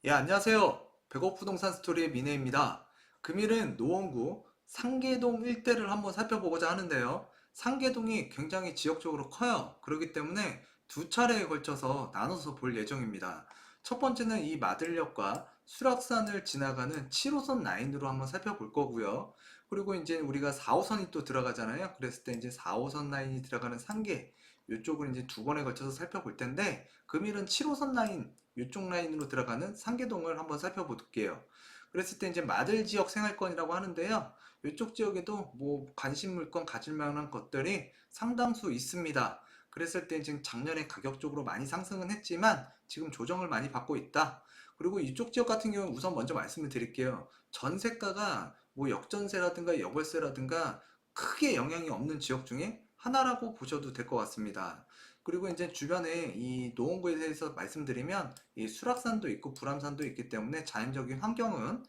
예, 안녕하세요. 백억부동산 스토리의 미네입니다. 금일은 노원구 상계동 일대를 한번 살펴보고자 하는데요. 상계동이 굉장히 지역적으로 커요. 그렇기 때문에 두 차례에 걸쳐서 나눠서 볼 예정입니다. 첫 번째는 이 마들역과 수락산을 지나가는 7호선 라인으로 한번 살펴볼 거고요. 그리고 이제 우리가 4호선이 또 들어가잖아요. 그랬을 때 이제 4호선 라인이 들어가는 상계, 이쪽을 이제 두 번에 걸쳐서 살펴볼 텐데, 금일은 7호선 라인, 이쪽 라인으로 들어가는 상계동을 한번 살펴볼게요. 그랬을 때 이제 마들 지역 생활권이라고 하는데요. 이쪽 지역에도 뭐 관심 물건 가질 만한 것들이 상당수 있습니다. 그랬을 때 지금 작년에 가격적으로 많이 상승은 했지만 지금 조정을 많이 받고 있다. 그리고 이쪽 지역 같은 경우는 우선 먼저 말씀을 드릴게요. 전세가가 뭐 역전세라든가 역월세라든가 크게 영향이 없는 지역 중에 하나라고 보셔도 될 것 같습니다. 그리고 이제 주변에 이 노원구에 대해서 말씀드리면 이 수락산도 있고 불암산도 있기 때문에 자연적인 환경은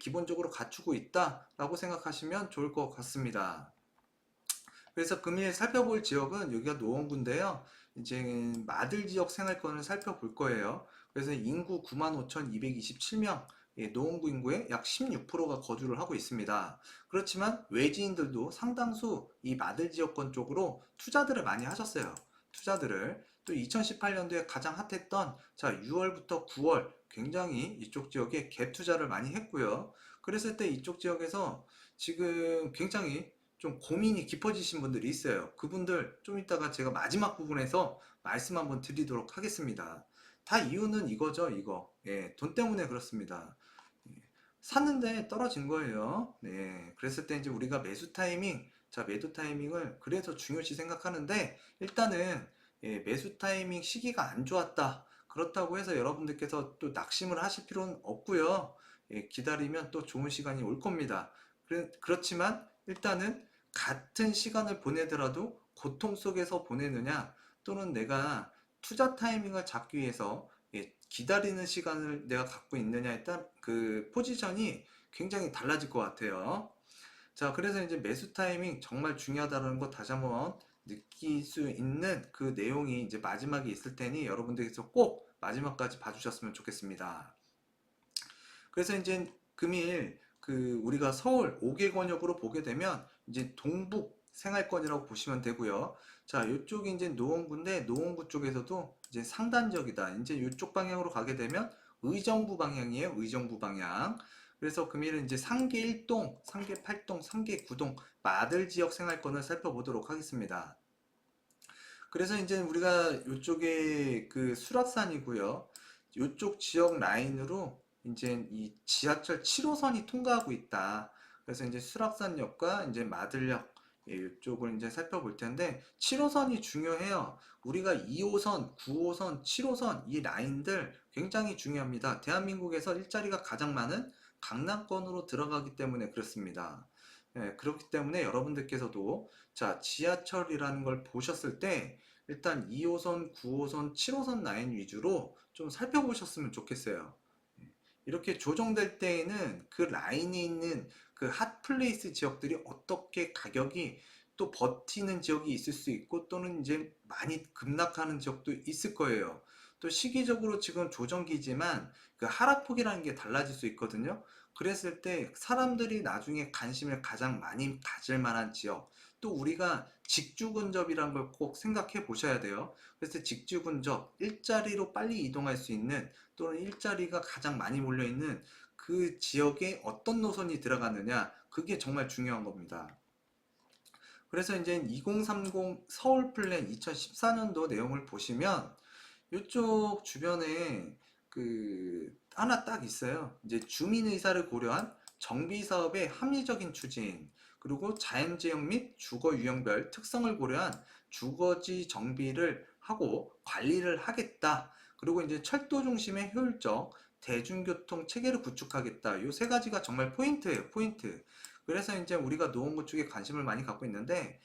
기본적으로 갖추고 있다라고 생각하시면 좋을 것 같습니다. 그래서 금일 살펴볼 지역은 여기가 노원구인데요. 이제 마들 지역 생활권을 살펴볼 거예요. 그래서 인구 95,227명, 노원구 인구의 약 16%가 거주를 하고 있습니다. 그렇지만 외지인들도 상당수 이 마들 지역권 쪽으로 투자들을 많이 하셨어요. 투자들을. 또 2018년도에 가장 핫했던 6월부터 9월 굉장히 이쪽 지역에 갭 투자를 많이 했고요. 그랬을 때 이쪽 지역에서 지금 굉장히 좀 고민이 깊어지신 분들이 있어요. 그분들 좀 이따가 제가 마지막 부분에서 말씀 한번 드리도록 하겠습니다. 다 이유는 이거죠, 이거. 예, 돈 때문에 그렇습니다. 예, 샀는데 떨어진 거예요. 네, 그랬을 때 이제 우리가 매수 타이밍, 매도 타이밍을 그래서 중요시 생각하는데 일단은 매수 타이밍 시기가 안 좋았다. 그렇다고 해서 여러분들께서 또 낙심을 하실 필요는 없고요. 기다리면 또 좋은 시간이 올 겁니다. 그렇지만 일단은 같은 시간을 보내더라도 고통 속에서 보내느냐 또는 내가 투자 타이밍을 잡기 위해서 기다리는 시간을 내가 갖고 있느냐에 따라 그 포지션이 굉장히 달라질 것 같아요. 자, 그래서 이제 매수 타이밍 정말 중요하다는 거 다시 한번 느낄 수 있는 그 내용이 이제 마지막에 있을 테니 여러분들께서 꼭 마지막까지 봐주셨으면 좋겠습니다. 그래서 이제 금일 그 우리가 서울 5개권역으로 보게 되면 이제 동북 생활권이라고 보시면 되고요. 자, 이쪽이 이제 노원구인데 노원구 쪽에서도 이제 상단적이다. 이제 이쪽 방향으로 가게 되면 의정부 방향이에요. 의정부 방향. 그래서 금일은 이제 상계 1동, 상계 8동, 상계 9동 마들 지역 생활권을 살펴보도록 하겠습니다. 그래서 이제 우리가 이쪽에 그 수락산이고요. 이쪽 지역 라인으로 이제 이 지하철 7호선이 통과하고 있다. 그래서 이제 수락산역과 이제 마들역 이쪽을 이제 살펴볼 텐데 7호선이 중요해요. 우리가 2호선, 9호선, 7호선 이 라인들 굉장히 중요합니다. 대한민국에서 일자리가 가장 많은 강남권으로 들어가기 때문에 그렇습니다. 그렇기 때문에 여러분들께서도 지하철이라는 걸 보셨을 때 일단 2호선, 9호선, 7호선 라인 위주로 좀 살펴보셨으면 좋겠어요. 이렇게 조정될 때에는 그 라인에 있는 그 핫플레이스 지역들이 어떻게 가격이 또 버티는 지역이 있을 수 있고 또는 이제 많이 급락하는 지역도 있을 거예요. 또 시기적으로 지금 조정기지만 그 하락폭이라는 게 달라질 수 있거든요. 그랬을 때 사람들이 나중에 관심을 가장 많이 가질 만한 지역, 또 우리가 직주 근접이라는 걸 꼭 생각해 보셔야 돼요. 그래서 직주 근접, 일자리로 빨리 이동할 수 있는 또는 일자리가 가장 많이 몰려 있는 그 지역에 어떤 노선이 들어가느냐, 그게 정말 중요한 겁니다. 그래서 이제 2030 서울 플랜 2014년도 내용을 보시면 이쪽 주변에 그 하나 딱 있어요. 이제 주민 의사를 고려한 정비 사업의 합리적인 추진, 그리고 자연지형 및 주거 유형별 특성을 고려한 주거지 정비를 하고 관리를 하겠다. 그리고 이제 철도 중심의 효율적 대중교통 체계를 구축하겠다. 이 세 가지가 정말 포인트예요, 포인트. 그래서 이제 우리가 노원구 쪽에 관심을 많이 갖고 있는데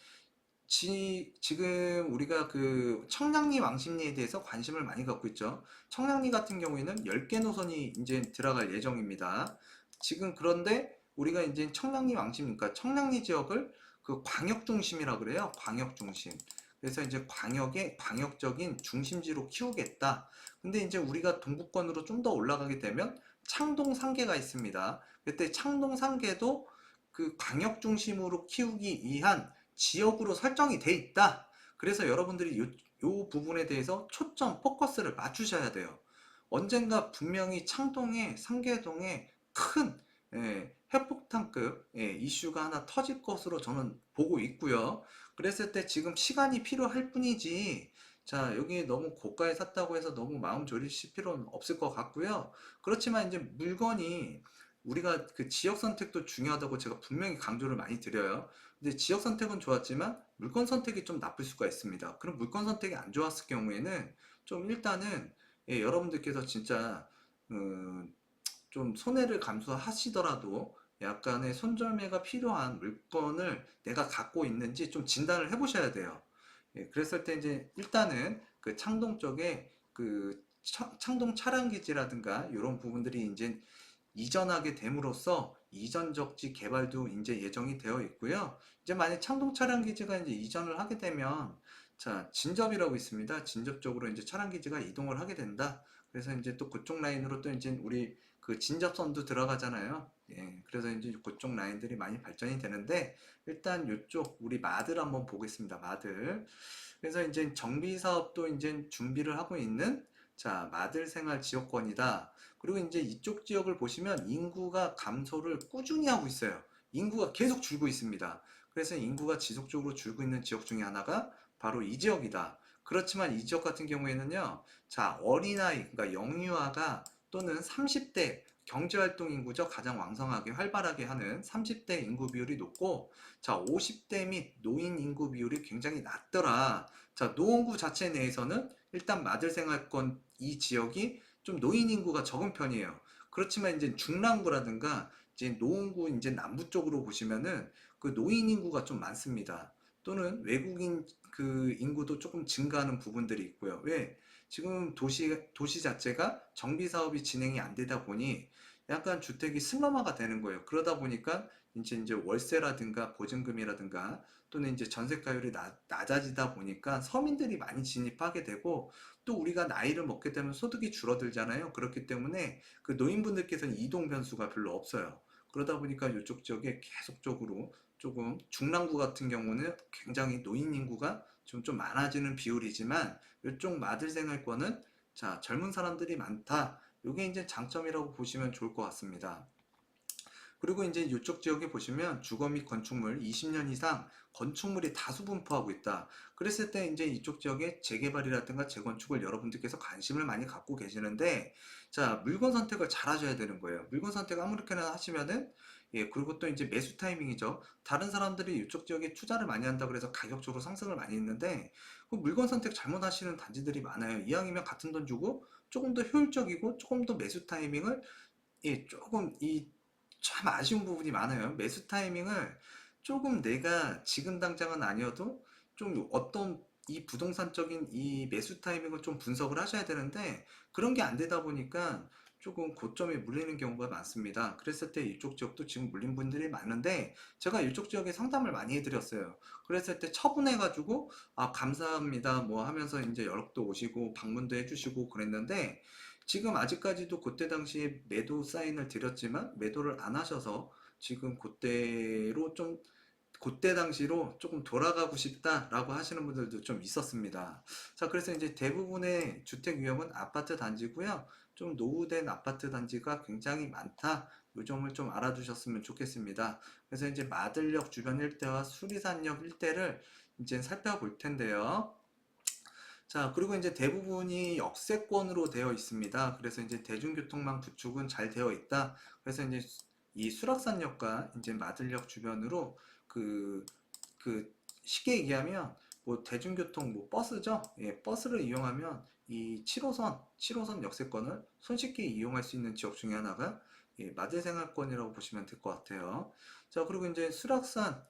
지금 우리가 그 청량리 왕십리에 대해서 관심을 많이 갖고 있죠. 청량리 같은 경우에는 10개 노선이 이제 들어갈 예정입니다. 지금 그런데 우리가 이제 청량리 왕십리, 그러니까 청량리 지역을 그 광역 중심이라 그래요. 광역 중심. 그래서 이제 광역적인 중심지로 키우겠다. 근데 이제 우리가 동부권으로 좀 더 올라가게 되면 창동 상계가 있습니다. 그때 창동 상계도 그 광역 중심으로 키우기 위한 지역으로 설정이 돼 있다. 그래서 여러분들이 요 부분에 대해서 초점, 포커스를 맞추셔야 돼요. 언젠가 분명히 창동에, 상계동에 큰 핵폭탄급 이슈가 하나 터질 것으로 저는 보고 있고요. 그랬을 때 지금 시간이 필요할 뿐이지, 자, 여기 너무 고가에 샀다고 해서 너무 마음 졸이실 필요는 없을 것 같고요. 그렇지만 이제 물건이 우리가 그 지역 선택도 중요하다고 제가 분명히 강조를 많이 드려요. 근데 지역 선택은 좋았지만 물건 선택이 좀 나쁠 수가 있습니다. 그럼 물건 선택이 안 좋았을 경우에는 좀 일단은 여러분들께서 진짜 음, 좀 손해를 감수하시더라도 약간의 손절매가 필요한 물건을 내가 갖고 있는지 좀 진단을 해보셔야 돼요. 그랬을 때 이제 일단은 그 창동 쪽에 그 창동 차량기지라든가 이런 부분들이 이제 이전하게 됨으로써 이전 적지 개발도 이제 예정이 되어 있고요. 이제 만약 창동 차량 기지가 이제 이전을 하게 되면 자, 진접이라고 있습니다. 진접 쪽으로 이제 차량 기지가 이동을 하게 된다. 그래서 이제 또 그쪽 라인으로 또 이제 우리 그 진접선도 들어가잖아요. 그래서 이제 그쪽 라인들이 많이 발전이 되는데 일단 이쪽 우리 마들 한번 보겠습니다. 마들. 그래서 이제 정비 사업도 이제 준비를 하고 있는 자, 마들 생활 지역권이다. 그리고 이제 이쪽 지역을 보시면 인구가 감소를 꾸준히 하고 있어요. 인구가 계속 줄고 있습니다. 그래서 인구가 지속적으로 줄고 있는 지역 중에 하나가 바로 이 지역이다. 그렇지만 이 지역 같은 경우에는요, 자, 어린아이, 그러니까 영유아가 또는 30대 경제활동 인구죠. 가장 왕성하게 활발하게 하는 30대 인구 비율이 높고, 자, 50대 및 노인 인구 비율이 굉장히 낮더라. 자, 노원구 자체 내에서는 일단 마들생활권 이 지역이 좀 노인 인구가 적은 편이에요. 그렇지만 이제 중랑구라든가 이제 노원구 이제 남부 쪽으로 보시면은 그 노인 인구가 좀 많습니다. 또는 외국인 그 인구도 조금 증가하는 부분들이 있고요. 왜? 지금 도시 자체가 정비 사업이 진행이 안 되다 보니 약간 주택이 슬럼화가 되는 거예요. 그러다 보니까 이제 월세라든가 보증금이라든가 또는 이제 전세가율이 낮아지다 보니까 서민들이 많이 진입하게 되고 또 우리가 나이를 먹게 되면 소득이 줄어들잖아요. 그렇기 때문에 그 노인분들께서는 이동 변수가 별로 없어요. 그러다 보니까 이쪽 지역에 계속적으로 조금 중랑구 같은 경우는 굉장히 노인 인구가 좀 많아지는 비율이지만 이쪽 마들 생활권은 자, 젊은 사람들이 많다. 이게 이제 장점이라고 보시면 좋을 것 같습니다. 그리고 이제 이쪽 지역에 보시면 주거 및 건축물 20년 이상 건축물이 다수 분포하고 있다. 그랬을 때 이제 이쪽 지역의 재개발이라든가 재건축을 여러분들께서 관심을 많이 갖고 계시는데, 자, 물건 선택을 잘 하셔야 되는 거예요. 물건 선택 아무렇게나 하시면은, 그리고 또 이제 매수 타이밍이죠. 다른 사람들이 이쪽 지역에 투자를 많이 한다고 해서 가격적으로 상승을 많이 했는데, 그 물건 선택 잘못하시는 단지들이 많아요. 이왕이면 같은 돈 주고 조금 더 효율적이고 조금 더 매수 타이밍을 조금 참 아쉬운 부분이 많아요. 매수 타이밍을 조금 내가 지금 당장은 아니어도 좀 어떤 이 부동산적인 이 매수 타이밍을 좀 분석을 하셔야 되는데 그런 게 안 되다 보니까 조금 고점에 물리는 경우가 많습니다. 그랬을 때 이쪽 지역도 지금 물린 분들이 많은데 제가 이쪽 지역에 상담을 많이 해드렸어요. 그랬을 때 처분해가지고 아 감사합니다 뭐 하면서 이제 연락도 오시고 방문도 해주시고 그랬는데 지금 아직까지도 그때 당시에 매도 사인을 드렸지만 매도를 안 하셔서 지금 그때로 좀 그때 당시로 조금 돌아가고 싶다라고 하시는 분들도 좀 있었습니다. 자, 그래서 이제 대부분의 주택 유형은 아파트 단지고요. 좀 노후된 아파트 단지가 굉장히 많다. 이 점을 좀 알아두셨으면 좋겠습니다. 그래서 이제 마들역 주변 일대와 수리산역 일대를 이제 살펴볼 텐데요. 자, 그리고 이제 대부분이 역세권으로 되어 있습니다. 그래서 이제 대중교통망 구축은 잘 되어 있다. 그래서 이제 이 수락산역과 이제 마들역 주변으로 그, 쉽게 얘기하면 뭐 대중교통 뭐 버스죠? 버스를 이용하면 이 7호선 역세권을 손쉽게 이용할 수 있는 지역 중에 하나가 마들생활권이라고 보시면 될 것 같아요. 자, 그리고 이제 수락산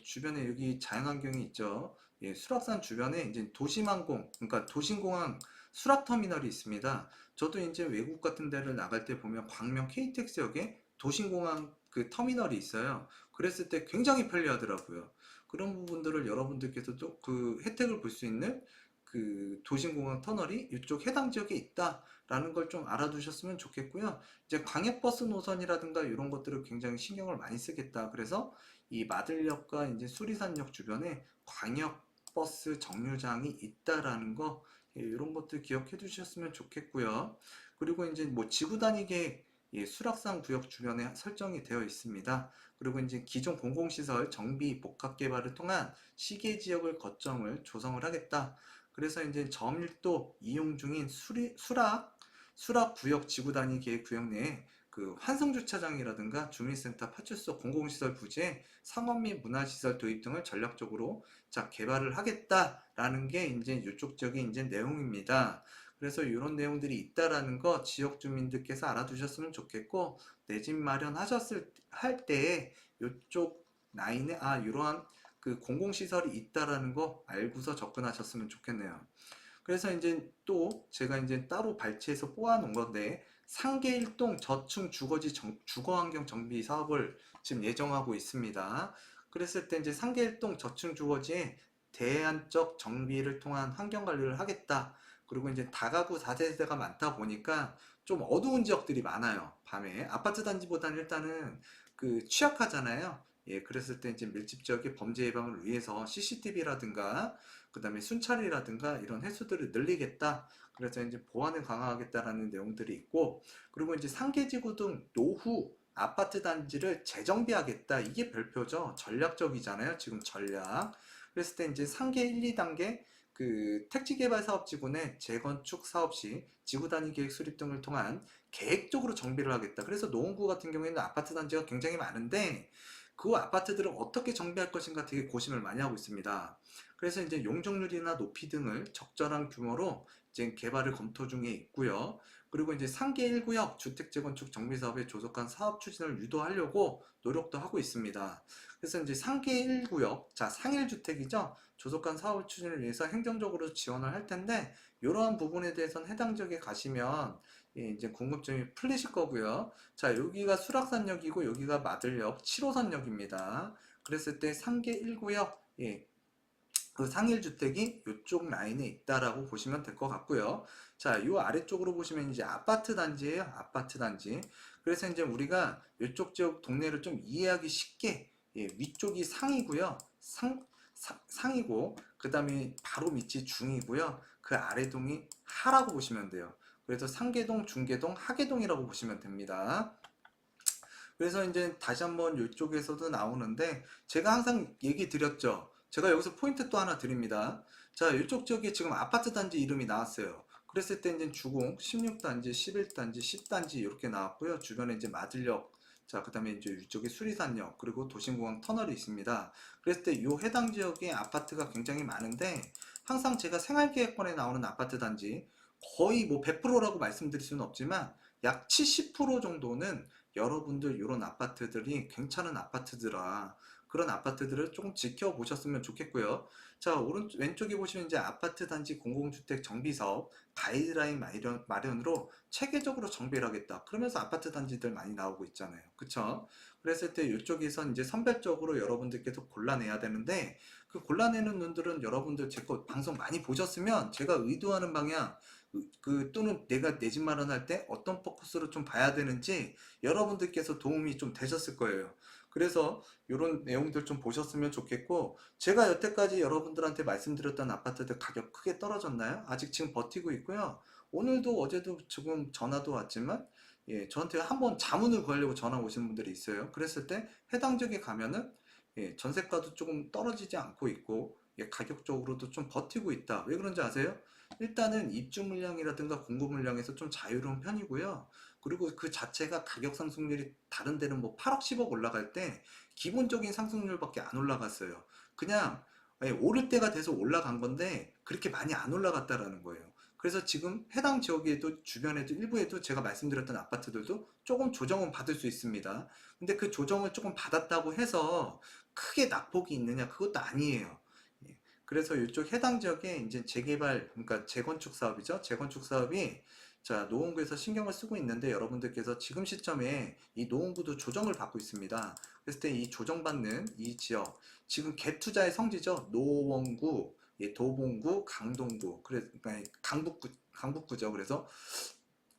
주변에 여기 자연환경이 있죠. 수락산 주변에 이제 도심항공, 그러니까 도심공항 수락터미널이 있습니다. 저도 이제 외국 같은 데를 나갈 때 보면 광명 KTX역에 도심공항 그 터미널이 있어요. 그랬을 때 굉장히 편리하더라고요. 그런 부분들을 여러분들께서도 그 혜택을 볼 수 있는 그 도심공항 터널이 이쪽 해당 지역에 있다라는 걸 좀 알아두셨으면 좋겠고요. 이제 광역버스 노선이라든가 이런 것들을 굉장히 신경을 많이 쓰겠다. 그래서 이 마들역과 이제 수리산역 주변에 광역버스 정류장이 있다라는 거, 예, 이런 것들 기억해 두셨으면 좋겠고요. 그리고 이제 뭐 지구 단위 계획, 예, 수락산 구역 주변에 설정이 되어 있습니다. 그리고 이제 기존 공공시설 정비 복합 개발을 통한 시계 지역을 거점을 조성을 하겠다. 그래서 이제 저밀도 이용 중인 수락 구역 지구 단위 계획 구역 내에 그 환승 주차장이라든가 주민센터, 파출소, 공공시설 부지에 상업 및 문화시설 도입 등을 전략적으로 자 개발을 하겠다라는 게 이제 이쪽 지역의 이제 내용입니다. 그래서 이런 내용들이 있다라는 거 지역 주민들께서 알아두셨으면 좋겠고, 내 집 마련하셨을 할 때에 이쪽 라인에 이러한 그 공공시설이 있다라는 거 알고서 접근하셨으면 좋겠네요. 그래서 이제 또 제가 이제 따로 발췌해서 뽑아 놓은 건데, 상계일동 저층 주거지 주거환경 정비 사업을 지금 예정하고 있습니다. 그랬을 때 이제 상계일동 저층 주거지에 대안적 정비를 통한 환경 관리를 하겠다. 그리고 이제 다가구 4세대가 많다 보니까 좀 어두운 지역들이 많아요. 밤에 아파트 단지보다는 일단은 그 취약하잖아요. 예, 그랬을 때 이제 밀집 지역의 범죄 예방을 위해서 CCTV라든가 그다음에 순찰이라든가 이런 횟수들을 늘리겠다. 그래서 이제 보안을 강화하겠다라는 내용들이 있고, 그리고 이제 상계지구 등 노후 아파트 단지를 재정비하겠다. 이게 별표죠. 전략적이잖아요. 지금 전략. 그랬을 때 이제 상계 1, 2단계 그 택지개발 사업지구 내 재건축 사업 시 지구 단위 계획 수립 등을 통한 계획적으로 정비를 하겠다. 그래서 노원구 같은 경우에는 아파트 단지가 굉장히 많은데 그 아파트들을 어떻게 정비할 것인가 되게 고심을 많이 하고 있습니다. 그래서 이제 용적률이나 높이 등을 적절한 규모로 이제 개발을 검토 중에 있고요. 그리고 이제 상계 1구역 주택 재건축 정비 사업의 조속한 사업 추진을 유도하려고 노력도 하고 있습니다. 그래서 이제 상계 1구역, 자, 상일주택이죠. 조속한 사업 추진을 위해서 행정적으로 지원을 할 텐데, 이러한 부분에 대해서는 해당 지역에 가시면 예, 이제 궁금증이 풀리실 거고요. 자, 여기가 수락산역이고 여기가 마들역 7호선역입니다. 그랬을 때 상계 1구역, 예, 그 상일주택이 이쪽 라인에 있다라고 보시면 될 것 같고요. 자, 이 아래쪽으로 보시면 이제 아파트 단지예요. 아파트 단지. 그래서 이제 우리가 이쪽 지역 동네를 좀 이해하기 쉽게, 예, 위쪽이 상이고요. 상이고 그 다음에 바로 밑이 중이고요. 그 아래동이 하라고 보시면 돼요. 그래서 상계동, 중계동, 하계동이라고 보시면 됩니다. 그래서 이제 다시 한번 이쪽에서도 나오는데, 제가 항상 얘기 드렸죠. 제가 여기서 포인트 또 하나 드립니다. 자, 이쪽 지역에 지금 아파트 단지 이름이 나왔어요. 그랬을 때 이제 주공 16단지, 11단지, 10단지 이렇게 나왔고요. 주변에 이제 마들역, 자, 그 다음에 이제 이쪽에 수리산역, 그리고 도심공항 터널이 있습니다. 그랬을 때 이 해당 지역에 아파트가 굉장히 많은데, 항상 제가 생활계획권에 나오는 아파트 단지 거의 뭐 100%라고 말씀드릴 수는 없지만 약 70% 정도는 여러분들 이런 아파트들이 괜찮은 아파트들아, 그런 아파트들을 조금 지켜보셨으면 좋겠고요. 자, 왼쪽에 보시면 이제 아파트 단지 공공주택 정비 사업 가이드라인 마련으로 체계적으로 정비를 하겠다. 그러면서 아파트 단지들 많이 나오고 있잖아요. 그쵸? 그랬을 때 이쪽에서 이제 선별적으로 여러분들께서 골라내야 되는데, 그 골라내는 분들은 여러분들 제 거 방송 많이 보셨으면 제가 의도하는 방향, 또는 내가 내 집 마련할 때 어떤 포커스로 좀 봐야 되는지 여러분들께서 도움이 좀 되셨을 거예요. 그래서 이런 내용들 좀 보셨으면 좋겠고, 제가 여태까지 여러분들한테 말씀드렸던 아파트들 가격 크게 떨어졌나요? 아직 지금 버티고 있고요. 오늘도 어제도 지금 전화도 왔지만, 예, 저한테 한번 자문을 구하려고 전화 오신 분들이 있어요. 그랬을 때 해당 지역에 가면은, 예, 전세가도 조금 떨어지지 않고 있고, 예, 가격적으로도 좀 버티고 있다. 왜 그런지 아세요? 일단은 입주 물량이라든가 공급 물량에서 좀 자유로운 편이고요. 그리고 그 자체가 가격 상승률이 다른 데는 뭐 8억, 10억 올라갈 때 기본적인 상승률밖에 안 올라갔어요. 그냥 예, 오를 때가 돼서 올라간 건데 그렇게 많이 안 올라갔다라는 거예요. 그래서 지금 해당 지역에도 주변에도 일부에도 제가 말씀드렸던 아파트들도 조금 조정은 받을 수 있습니다. 근데 그 조정을 조금 받았다고 해서 크게 낙폭이 있느냐? 그것도 아니에요. 예. 그래서 이쪽 해당 지역에 이제 재개발, 그러니까 재건축 사업이죠. 재건축 사업이 자, 노원구에서 신경을 쓰고 있는데 여러분들께서 지금 시점에 이 노원구도 조정을 받고 있습니다. 그랬을 때 이 조정받는 이 지역, 지금 갭 투자의 성지죠. 노원구, 예, 도봉구, 강동구, 그러니까 강북구죠. 그래서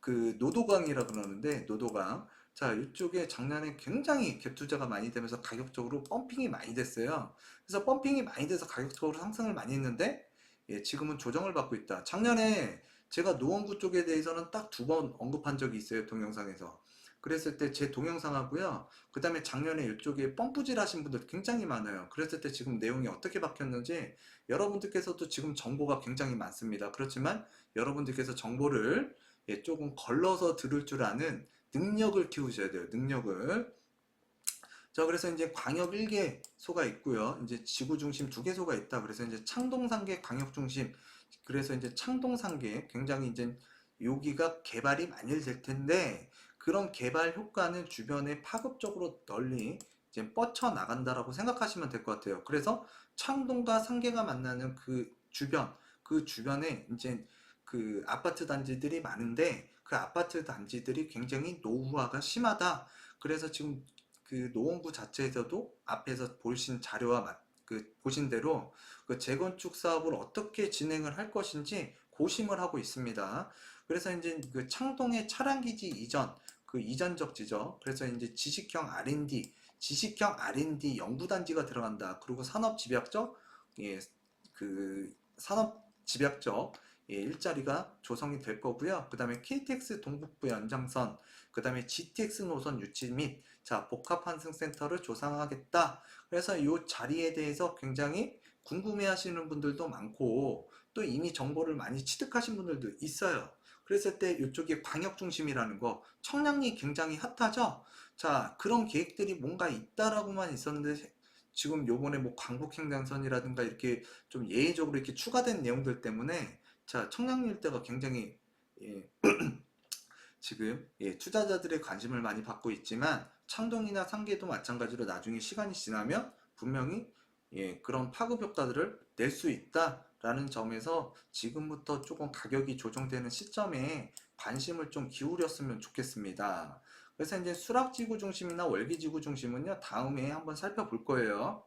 그 노도강이라 그러는데 노도강. 자, 이쪽에 작년에 굉장히 갭 투자가 많이 되면서 가격적으로 펌핑이 많이 됐어요. 그래서 펌핑이 많이 돼서 가격적으로 상승을 많이 했는데, 예, 지금은 조정을 받고 있다. 작년에 제가 노원구 쪽에 대해서는 딱 두 번 언급한 적이 있어요, 동영상에서. 그랬을 때 제 동영상하고요, 그 다음에 작년에 이쪽에 펌프질 하신 분들 굉장히 많아요. 그랬을 때 지금 내용이 어떻게 바뀌었는지 여러분들께서도 지금 정보가 굉장히 많습니다. 그렇지만 여러분들께서 정보를, 예, 조금 걸러서 들을 줄 아는 능력을 키우셔야 돼요. 능력을. 자, 그래서 이제 광역 1개소가 있고요. 이제 지구 중심 2개소가 있다. 그래서 이제 창동 3개 광역 중심. 그래서 이제 창동 3개 굉장히 이제 여기가 개발이 많이 될 텐데, 그런 개발 효과는 주변에 파급적으로 널리 이제 뻗쳐 나간다라고 생각하시면 될 것 같아요. 그래서 창동과 상계가 만나는 그 주변에 이제 그 아파트 단지들이 많은데, 그 아파트 단지들이 굉장히 노후화가 심하다. 그래서 지금 그 노원구 자체에서도 앞에서 보신 자료와 보신 대로 그 재건축 사업을 어떻게 진행을 할 것인지 고심을 하고 있습니다. 그래서 이제 그 창동의 차량기지 이전, 그 이전적 지적, 그래서 이제 지식형 R&D 연구단지가 들어간다. 그리고 산업집약적, 예, 그 산업집약적, 예, 일자리가 조성이 될 거고요. 그 다음에 KTX 동북부 연장선, 그 다음에 GTX 노선 유치 및 복합환승센터를 조성하겠다. 그래서 이 자리에 대해서 굉장히 궁금해 하시는 분들도 많고, 또 이미 정보를 많이 취득하신 분들도 있어요. 그랬을 때 이쪽이 광역 중심이라는 거, 청량리 굉장히 핫하죠? 자, 그런 계획들이 뭔가 있다라고만 있었는데, 지금 요번에 뭐 광북횡단선이라든가 이렇게 좀 예외적으로 이렇게 추가된 내용들 때문에, 자, 청량리 일대가 굉장히, 예, 지금, 예, 투자자들의 관심을 많이 받고 있지만 창동이나 상계도 마찬가지로 나중에 시간이 지나면 분명히, 예, 그런 파급 효과들을 낼 수 있다라는 점에서 지금부터 조금 가격이 조정되는 시점에 관심을 좀 기울였으면 좋겠습니다. 그래서 이제 수락지구 중심이나 월기지구 중심은요, 다음에 한번 살펴볼 거예요.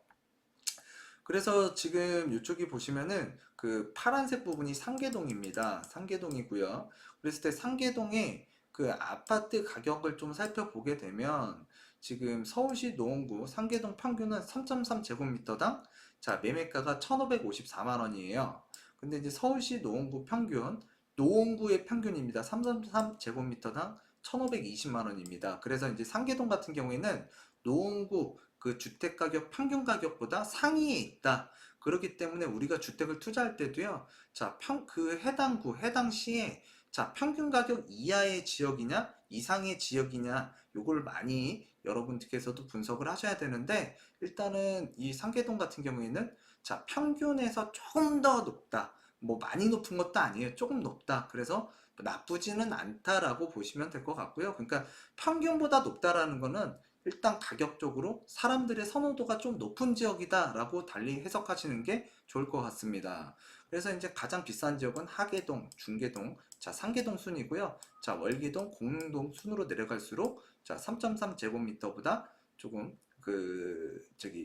그래서 지금 이쪽이 보시면은 그 파란색 부분이 상계동입니다. 상계동이고요. 그랬을 때 상계동의 그 아파트 가격을 좀 살펴보게 되면 지금 서울시 노원구 상계동 평균은 3.3제곱미터당, 자, 매매가가 1,554만 원이에요. 근데 이제 서울시 노원구 평균, 노원구의 평균입니다. 3.3제곱미터당 1,520만 원입니다. 그래서 이제 상계동 같은 경우에는 노원구 그 주택 가격 평균 가격보다 상위에 있다. 그렇기 때문에 우리가 주택을 투자할 때도요. 자, 그 해당 구, 해당 시에, 자, 평균 가격 이하의 지역이냐, 이상의 지역이냐, 요걸 많이 여러분들께서도 분석을 하셔야 되는데, 일단은 이 상계동 같은 경우에는, 자, 평균에서 조금 더 높다. 뭐 많이 높은 것도 아니에요. 조금 높다. 그래서 나쁘지는 않다라고 보시면 될 것 같고요. 그러니까 평균보다 높다라는 거는 일단 가격적으로 사람들의 선호도가 좀 높은 지역이다 라고 달리 해석하시는 게 좋을 것 같습니다. 그래서 이제 가장 비싼 지역은 하계동, 중계동, 자, 상계동 순이고요. 자, 월계동, 공릉동 순으로 내려갈수록, 자, 3.3제곱미터보다 조금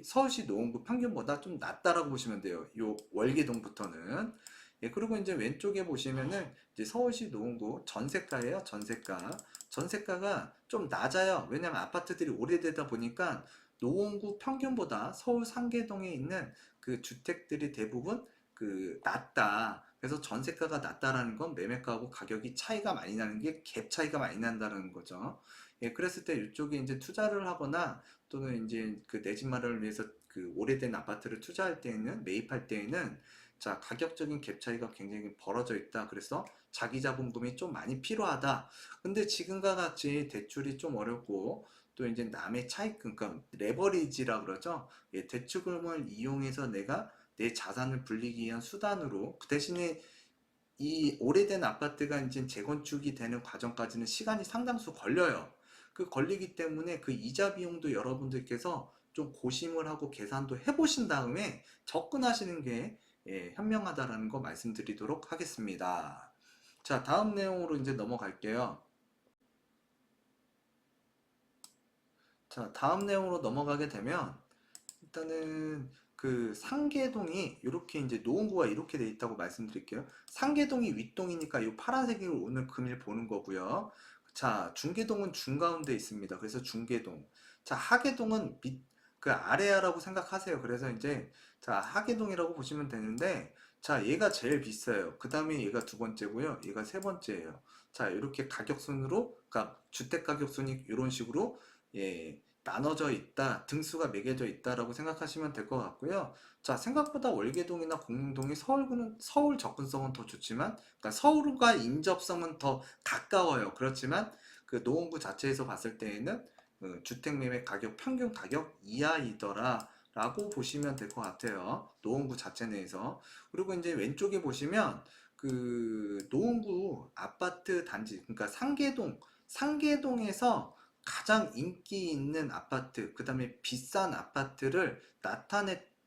서울시 노원구 평균보다 좀 낮다라고 보시면 돼요. 요 월계동부터는. 예, 그리고 이제 왼쪽에 보시면은 이제 서울시 노원구 전세가예요. 전세가가 좀 낮아요. 왜냐면 아파트들이 오래되다 보니까 노원구 평균보다 서울 상계동에 있는 그 주택들이 대부분 그 낮다. 그래서 전세가가 낮다라는 건 매매가하고 가격이 차이가 많이 나는 게 갭 차이가 많이 난다는 거죠. 예, 그랬을 때 이쪽에 이제 투자를 하거나 또는 이제 그 내 집 마련을 위해서 그 오래된 아파트를 투자할 때에는, 매입할 때에는, 자, 가격적인 갭 차이가 굉장히 벌어져 있다. 그래서 자기 자본금이 좀 많이 필요하다. 근데 지금과 같이 대출이 좀 어렵고 또 이제 남의 차입금, 그러니까 레버리지라 그러죠. 예, 대출금을 이용해서 내가 내 자산을 불리기 위한 수단으로, 그 대신에 이 오래된 아파트가 이제 재건축이 되는 과정까지는 시간이 상당수 걸려요. 그 걸리기 때문에 그 이자 비용도 여러분들께서 좀 고심을 하고 계산도 해보신 다음에 접근하시는 게, 예, 현명하다라는 거 말씀드리도록 하겠습니다. 자, 다음 내용으로 이제 넘어갈게요. 자, 다음 내용으로 넘어가게 되면 일단은 그 상계동이 이렇게 이제 노원구가 이렇게 돼 있다고 말씀드릴게요. 상계동이 윗동이니까 이 파란색으로 오늘 금일 보는 거고요. 자, 중계동은 중가운데 있습니다. 그래서 중계동. 자, 하계동은 밑, 그 아래야라고 생각하세요. 그래서 이제 자, 하계동이라고 보시면 되는데 자, 얘가 제일 비싸요. 그 다음에 얘가 두 번째고요. 얘가 세 번째예요. 자, 이렇게 가격순으로, 그러니까 주택 가격순이 이런 식으로 예, 나눠져 있다, 등수가 매겨져 있다라고 생각하시면 될 것 같고요. 자, 생각보다 월계동이나 공릉동이 서울 접근성은 더 좋지만, 그러니까 서울과 인접성은 더 가까워요. 그렇지만 그 노원구 자체에서 봤을 때에는 주택 매매 가격 평균 가격 이하이더라. 라고 보시면 될 것 같아요. 노원구 자체 내에서. 그리고 이제 왼쪽에 보시면 그 노원구 아파트 단지, 그러니까 상계동에서 가장 인기 있는 아파트, 그 다음에 비싼 아파트를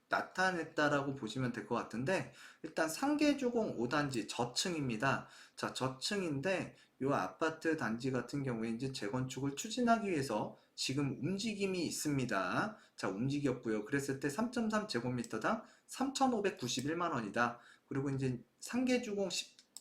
나타냈다라고 보시면 될 것 같은데, 일단 상계주공 5단지 저층입니다. 자, 저층인데, 이 아파트 단지 같은 경우에 이제 재건축을 추진하기 위해서 지금 움직임이 있습니다. 자, 움직였고요. 그랬을 때 3.3제곱미터당 3,591만 원이다. 그리고 이제 상계주공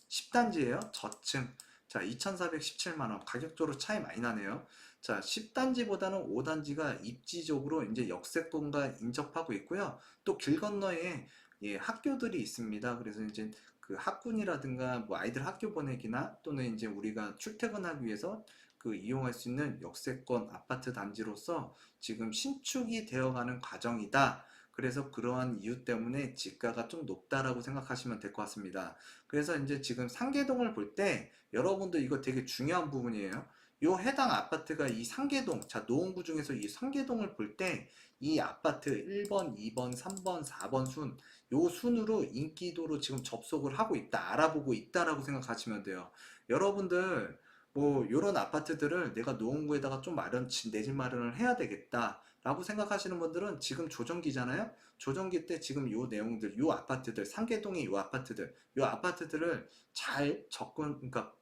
10단지예요. 저층. 자, 2,417만 원. 가격적으로 차이 많이 나네요. 자, 10단지보다는 5단지가 입지적으로 이제 역세권과 인접하고 있고요. 또 길 건너에 예, 학교들이 있습니다. 그래서 이제 그 학군이라든가 뭐 아이들 학교 보내기나 또는 이제 우리가 출퇴근하기 위해서 그 이용할 수 있는 역세권 아파트 단지로서 지금 신축이 되어가는 과정이다. 그래서 그러한 이유 때문에 지가가 좀 높다라고 생각하시면 될 것 같습니다. 그래서 이제 지금 상계동을 볼 때 여러분도 이거 되게 중요한 부분이에요. 요 해당 아파트가 이 상계동, 자, 노원구 중에서 이 상계동을 볼 때 이 아파트 1번, 2번, 3번, 4번 순, 요 순으로 인기도로 지금 접속을 하고 있다, 알아보고 있다라고 생각하시면 돼요. 여러분들, 뭐, 요런 아파트들을 내가 노원구에다가 좀 내 집 마련을 해야 되겠다. 라고 생각하시는 분들은 지금 조정기잖아요? 조정기 때 지금 요 내용들, 요 아파트들, 상계동의 요 아파트들을 잘 그러니까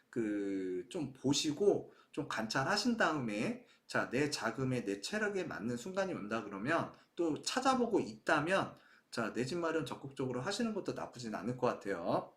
그 좀 보시고 좀 관찰하신 다음에 자, 내 자금에 내 체력에 맞는 순간이 온다 그러면 또 찾아보고 있다면 자, 내 집 마련 적극적으로 하시는 것도 나쁘진 않을 것 같아요.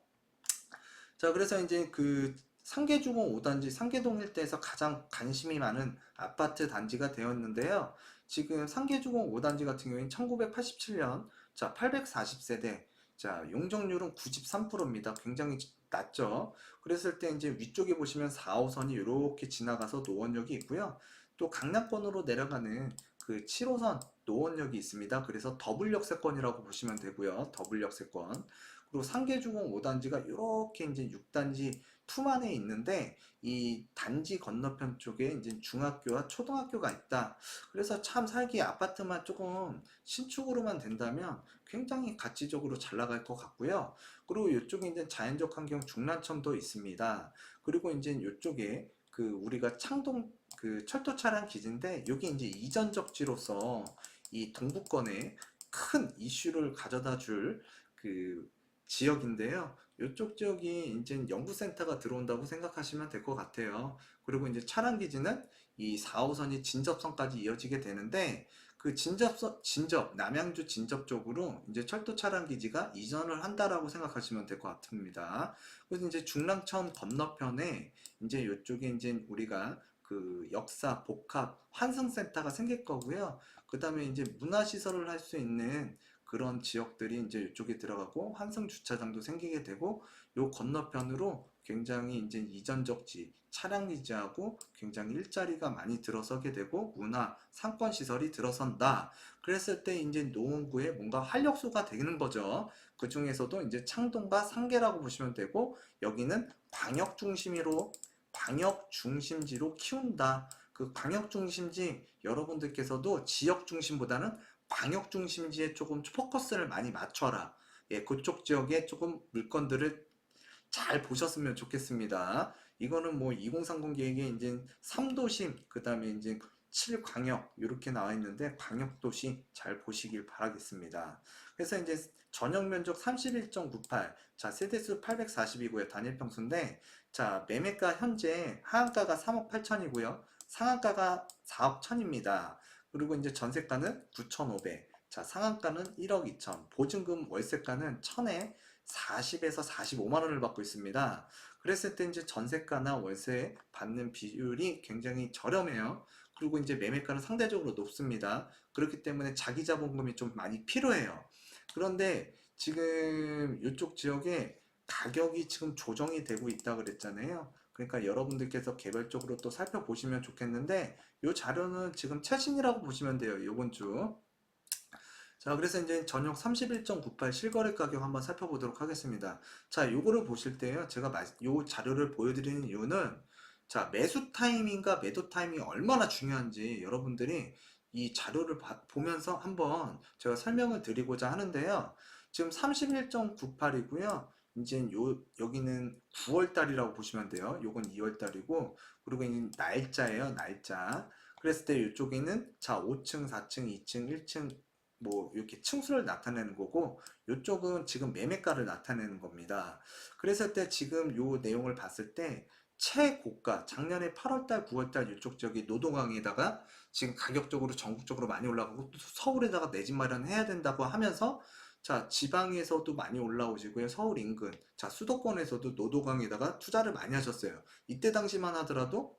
자, 그래서 이제 그 상계주공 5단지 상계동 일대에서 가장 관심이 많은 아파트 단지가 되었는데요. 지금 상계주공 5단지 같은 경우에는 1987년 자, 840세대 자, 용적률은 93%입니다. 굉장히 낮죠. 그랬을 때 이제 위쪽에 보시면 4호선이 이렇게 지나가서 노원역이 있고요. 또 강남권으로 내려가는 그 7호선 노원역이 있습니다. 그래서 더블 역세권이라고 보시면 되고요. 더블 역세권. 그리고 상계주공 5단지가 이렇게 이제 6단지 품안에 있는데 이 단지 건너편 쪽에 이제 중학교와 초등학교가 있다. 그래서 참 살기 아파트만 조금 신축으로만 된다면 굉장히 가치적으로 잘 나갈 것 같고요. 그리고 이쪽에 이제 자연적 환경 중랑천도 있습니다. 그리고 이제 이쪽에 그 우리가 창동 그 철도 차량 기지인데 여기 이제 이전적지로서 이 동부권에 큰 이슈를 가져다 줄그 지역인데요. 이쪽 지역이 이제 연구센터가 들어온다고 생각하시면 될 것 같아요. 그리고 이제 차량 기지는 이 4호선이 진접선까지 이어지게 되는데 그 남양주 진접 쪽으로 이제 철도 차량 기지가 이전을 한다라고 생각하시면 될 것 같습니다. 그래서 이제 중랑천 건너편에 이제 이쪽에 이제 우리가 그 역사, 복합, 환승센터가 생길 거고요. 그 다음에 이제 문화시설을 할 수 있는 그런 지역들이 이제 이쪽에 들어가고 환승 주차장도 생기게 되고 요 건너편으로 굉장히 이제 이전적지 차량 기지하고 굉장히 일자리가 많이 들어서게 되고 문화 상권 시설이 들어선다. 그랬을 때 이제 노원구에 뭔가 활력소가 되는 거죠. 그 중에서도 이제 창동과 상계라고 보시면 되고 여기는 광역 중심지로 키운다. 그 광역 중심지 여러분들께서도 지역 중심보다는 광역 중심지에 조금 포커스를 많이 맞춰라. 예, 그쪽 지역에 조금 물건들을 잘 보셨으면 좋겠습니다. 이거는 뭐 2030 계획에 이제 3도심, 그 다음에 이제 7광역 이렇게 나와 있는데 광역도시 잘 보시길 바라겠습니다. 그래서 이제 전용 면적 31.98, 자 세대수 840이고요. 단일 평수인데 자 매매가 현재 하한가가 3억 8천이고요. 상한가가 4억 1천입니다. 그리고 이제 전세가는 9,500, 자 상한가는 1억 2천, 보증금 월세가는 1천에 40에서 45만 원을 받고 있습니다. 그랬을 때 이제 전세가나 월세 받는 비율이 굉장히 저렴해요. 그리고 이제 매매가는 상대적으로 높습니다. 그렇기 때문에 자기 자본금이 좀 많이 필요해요. 그런데 지금 이쪽 지역에 가격이 지금 조정이 되고 있다 그랬잖아요. 그러니까 여러분들께서 개별적으로 또 살펴보시면 좋겠는데 이 자료는 지금 최신이라고 보시면 돼요. 이번 주. 자, 그래서 이제 전용 31.98 실거래 가격 한번 살펴보도록 하겠습니다. 자, 요거를 보실 때요. 제가 요 자료를 보여드리는 이유는 자, 매수 타이밍과 매도 타이밍이 얼마나 중요한지 여러분들이 이 자료를 보면서 한번 제가 설명을 드리고자 하는데요. 지금 31.98이고요. 이제 여기는 9월 달이라고 보시면 돼요. 요건 2월 달이고, 그리고 이 날짜예요, 날짜. 그랬을 때 이쪽에는 자, 5층, 4층, 2층, 1층, 뭐 이렇게 층수를 나타내는 거고 이쪽은 지금 매매가를 나타내는 겁니다. 그랬을 때 지금 요 내용을 봤을 때 최고가 작년에 8월달 9월달 이쪽 지역이 노동강에다가 지금 가격적으로 전국적으로 많이 올라가고 또 서울에다가 내 집 마련해야 된다고 하면서 자 지방에서도 많이 올라오시고요. 서울 인근 자 수도권에서도 노도강에다가 투자를 많이 하셨어요. 이때 당시만 하더라도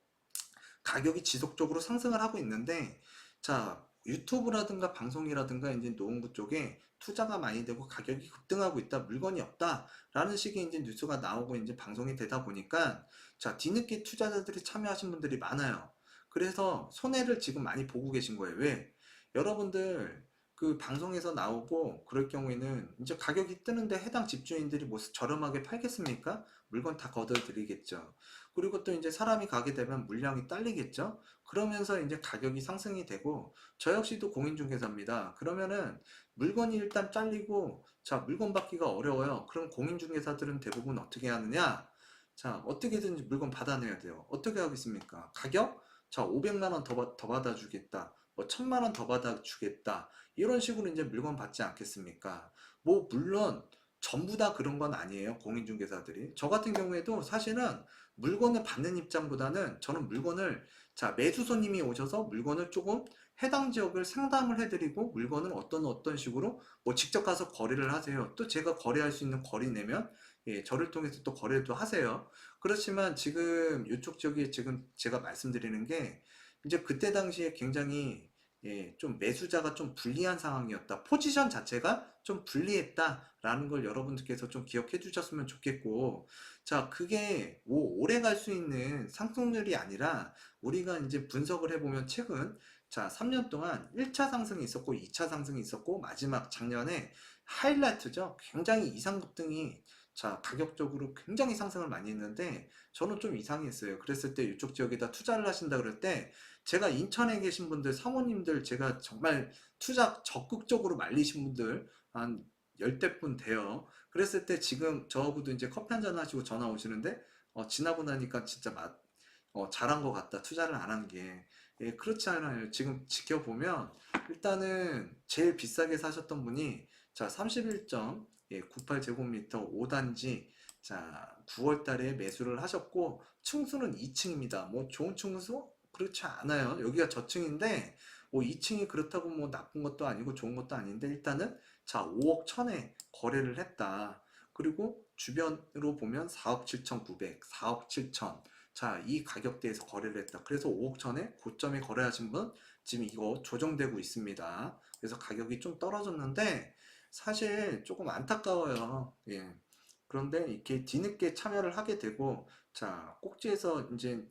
가격이 지속적으로 상승을 하고 있는데 자 유튜브라든가 방송이라든가 이제 노원구 쪽에 투자가 많이 되고 가격이 급등하고 있다, 물건이 없다 라는 식의 이제 뉴스가 나오고 이제 방송이 되다 보니까 자 뒤늦게 투자자들이 참여하신 분들이 많아요. 그래서 손해를 지금 많이 보고 계신 거예요. 왜? 여러분들 그 방송에서 나오고 그럴 경우에는 이제 가격이 뜨는데 해당 집주인들이 뭐 저렴하게 팔겠습니까? 물건 다 걷어들이겠죠. 그리고 또 이제 사람이 가게 되면 물량이 딸리겠죠. 그러면서 이제 가격이 상승이 되고 저 역시도 공인중개사입니다. 그러면은 물건이 일단 잘리고 자 물건 받기가 어려워요. 그럼 공인중개사들은 대부분 어떻게 하느냐? 자 어떻게든지 물건 받아내야 돼요. 어떻게 하겠습니까? 가격? 자 500만 원 더 받아주겠다. 뭐 1000만 원 더 받아주겠다. 이런 식으로 이제 물건 받지 않겠습니까? 뭐 물론 전부 다 그런 건 아니에요. 공인중개사들이. 저 같은 경우에도 사실은 물건을 받는 입장보다는 저는 물건을 자 매수 손님이 오셔서 물건을 조금 해당 지역을 상담을 해드리고 물건을 어떤 식으로 뭐 직접 가서 거래를 하세요. 또 제가 거래할 수 있는 거리 내면 예, 저를 통해서 또 거래도 하세요. 그렇지만 지금 이쪽 지역에 지금 제가 말씀드리는 게 이제 그때 당시에 굉장히 예, 좀 매수자가 좀 불리한 상황이었다. 포지션 자체가 좀 불리했다라는 걸 여러분들께서 좀 기억해 주셨으면 좋겠고, 자, 그게 오래 갈 수 있는 상승률이 아니라 우리가 이제 분석을 해보면 최근 자, 3년 동안 1차 상승이 있었고 2차 상승이 있었고 마지막 작년에 하이라이트죠. 굉장히 이상급등이 자, 가격적으로 굉장히 상승을 많이 했는데 저는 좀 이상했어요. 그랬을 때 이쪽 지역에다 투자를 하신다 그럴 때 제가 인천에 계신 분들, 사모님들 제가 정말 투자 적극적으로 말리신 분들 한 열댓 분 돼요. 그랬을 때 지금 저하고도 이제 커피 한잔 하시고 전화 오시는데 지나고 나니까 진짜 잘한 것 같다. 투자를 안 한 게. 예, 그렇지 않아요. 지금 지켜보면 일단은 제일 비싸게 사셨던 분이 자 31.98제곱미터 5단지 자 9월 달에 매수를 하셨고 층수는 2층입니다. 뭐 좋은 층수? 그렇지 않아요. 여기가 저층인데 뭐 2층이 그렇다고 뭐 나쁜 것도 아니고 좋은 것도 아닌데 일단은 자 5억 천에 거래를 했다. 그리고 주변으로 보면 4억 7,900, 4억 7천 자, 이 가격대에서 거래를 했다. 그래서 5억 천에 고점에 거래하신 분 지금 이거 조정되고 있습니다. 그래서 가격이 좀 떨어졌는데 사실 조금 안타까워요. 예. 그런데 이렇게 뒤늦게 참여를 하게 되고 자, 꼭지에서 이제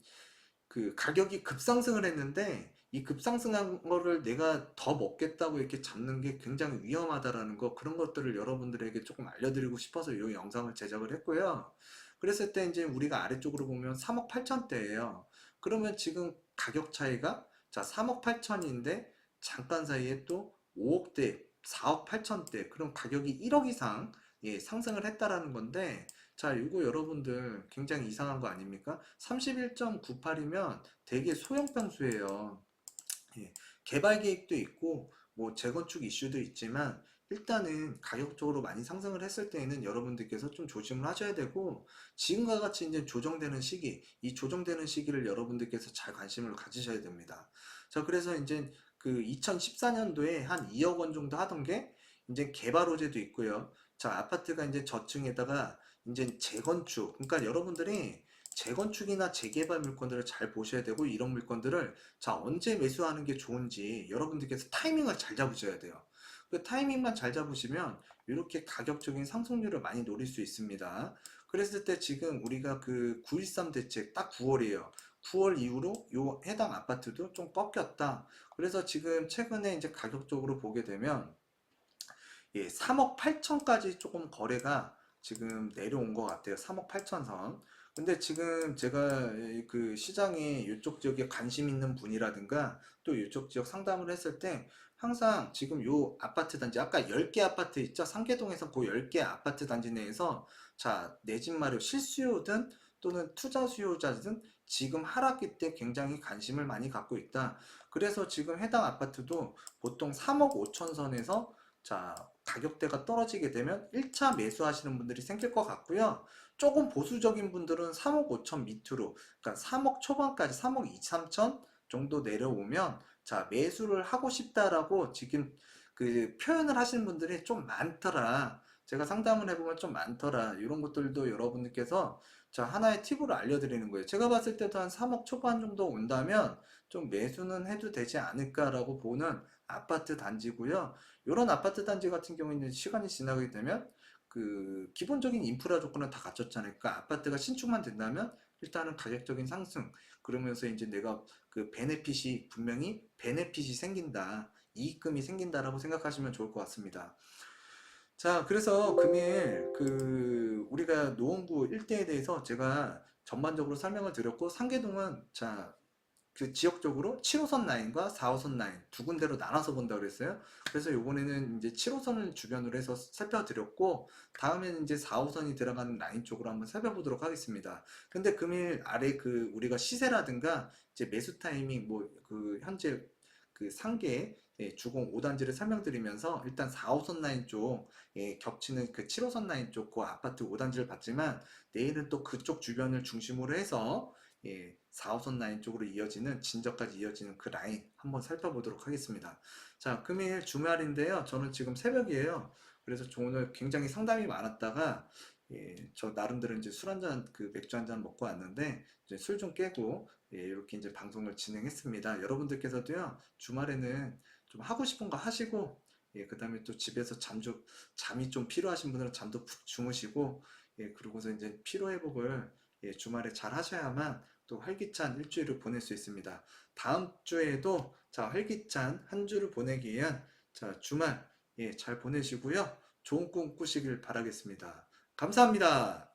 그 가격이 급상승을 했는데 이 급상승한 거를 내가 더 먹겠다고 이렇게 잡는 게 굉장히 위험하다라는 거 그런 것들을 여러분들에게 조금 알려드리고 싶어서 이 영상을 제작을 했고요. 그랬을 때 이제 우리가 아래쪽으로 보면 3억 8천대예요. 그러면 지금 가격 차이가 자 3억 8천인데 잠깐 사이에 또 5억대, 4억 8천대 그럼 가격이 1억 이상 예, 상승을 했다라는 건데 자, 이거 여러분들 굉장히 이상한 거 아닙니까? 31.98이면 되게 소형 평수예요. 예, 개발 계획도 있고 뭐 재건축 이슈도 있지만 일단은 가격적으로 많이 상승을 했을 때에는 여러분들께서 좀 조심을 하셔야 되고 지금과 같이 이제 조정되는 시기, 이 조정되는 시기를 여러분들께서 잘 관심을 가지셔야 됩니다. 자, 그래서 이제 그 2014년도에 한 2억 원 정도 하던 게 이제 개발 호재도 있고요. 자, 아파트가 이제 저층에다가 이제 재건축, 그러니까 여러분들이 재건축이나 재개발 물건들을 잘 보셔야 되고 이런 물건들을 자, 언제 매수하는 게 좋은지 여러분들께서 타이밍을 잘 잡으셔야 돼요. 그 타이밍만 잘 잡으시면 이렇게 가격적인 상승률을 많이 노릴 수 있습니다. 그랬을 때 지금 우리가 그 913 대책 딱 9월이에요. 9월 이후로 요 해당 아파트도 좀 꺾였다. 그래서 지금 최근에 이제 가격적으로 보게 되면 3억 8천까지 조금 거래가 지금 내려온 것 같아요. 3억 8천 선. 근데 지금 제가 그 시장에 이쪽 지역에 관심 있는 분이라든가 또 이쪽 지역 상담을 했을 때 항상 지금 요 아파트 단지 아까 10개 아파트 있죠? 상계동에서 그 10개 아파트 단지 내에서 자, 내 집 마련 실수요든 또는 투자 수요자든 지금 하락기 때 굉장히 관심을 많이 갖고 있다. 그래서 지금 해당 아파트도 보통 3억 5천 선에서 자, 가격대가 떨어지게 되면 1차 매수하시는 분들이 생길 것 같고요. 조금 보수적인 분들은 3억 5천 밑으로, 그러니까 3억 초반까지 3억 2, 3천 정도 내려오면 자, 매수를 하고 싶다라고 지금 그 표현을 하시는 분들이 좀 많더라. 제가 상담을 해보면 좀 많더라. 이런 것들도 여러분들께서 자, 하나의 팁으로 알려드리는 거예요. 제가 봤을 때도 한 3억 초반 정도 온다면 좀 매수는 해도 되지 않을까라고 보는 아파트 단지고요. 이런 아파트 단지 같은 경우에는 시간이 지나게 되면 그 기본적인 인프라 조건은 다 갖췄잖아요. 그러니까 아파트가 신축만 된다면 일단은 가격적인 상승 그러면서 이제 내가 그 베네핏이 분명히 베네핏이 생긴다. 이익금이 생긴다라고 생각하시면 좋을 것 같습니다. 자, 그래서 금일 그 우리가 노원구 일대에 대해서 제가 전반적으로 설명을 드렸고 상계동은 자, 그 지역적으로 7호선 라인과 4호선 라인 두 군데로 나눠서 본다고 그랬어요. 그래서 이번에는 이제 7호선을 주변으로 해서 살펴드렸고 다음에는 이제 4호선이 들어가는 라인 쪽으로 한번 살펴보도록 하겠습니다. 근데 금일 아래 그 우리가 시세라든가 이제 매수 타이밍 뭐 그 현재 그 상계 주공 5단지를 설명드리면서 일단 4호선 라인 쪽 겹치는 그 7호선 라인 쪽 그 아파트 5단지를 봤지만 내일은 또 그쪽 주변을 중심으로 해서 4호선 라인 쪽으로 이어지는 진저까지 이어지는 그 라인 한번 살펴보도록 하겠습니다. 자, 금일 주말인데요. 저는 지금 새벽이에요. 그래서 저 오늘 굉장히 상담이 많았다가 저 나름대로 이제 술 한 잔, 그 맥주 한 잔 먹고 왔는데 이제 술 좀 깨고 이렇게 이제 방송을 진행했습니다. 여러분들께서도요 주말에는 좀 하고 싶은 거 하시고 그 다음에 또 집에서 잠이 좀 필요하신 분들은 잠도 푹 주무시고 그러고서 이제 피로 회복을 주말에 잘 하셔야만 또 활기찬 일주일을 보낼 수 있습니다. 다음 주에도 자, 활기찬 한 주를 보내기 위한 자, 주말 잘 보내시고요. 좋은 꿈 꾸시길 바라겠습니다. 감사합니다.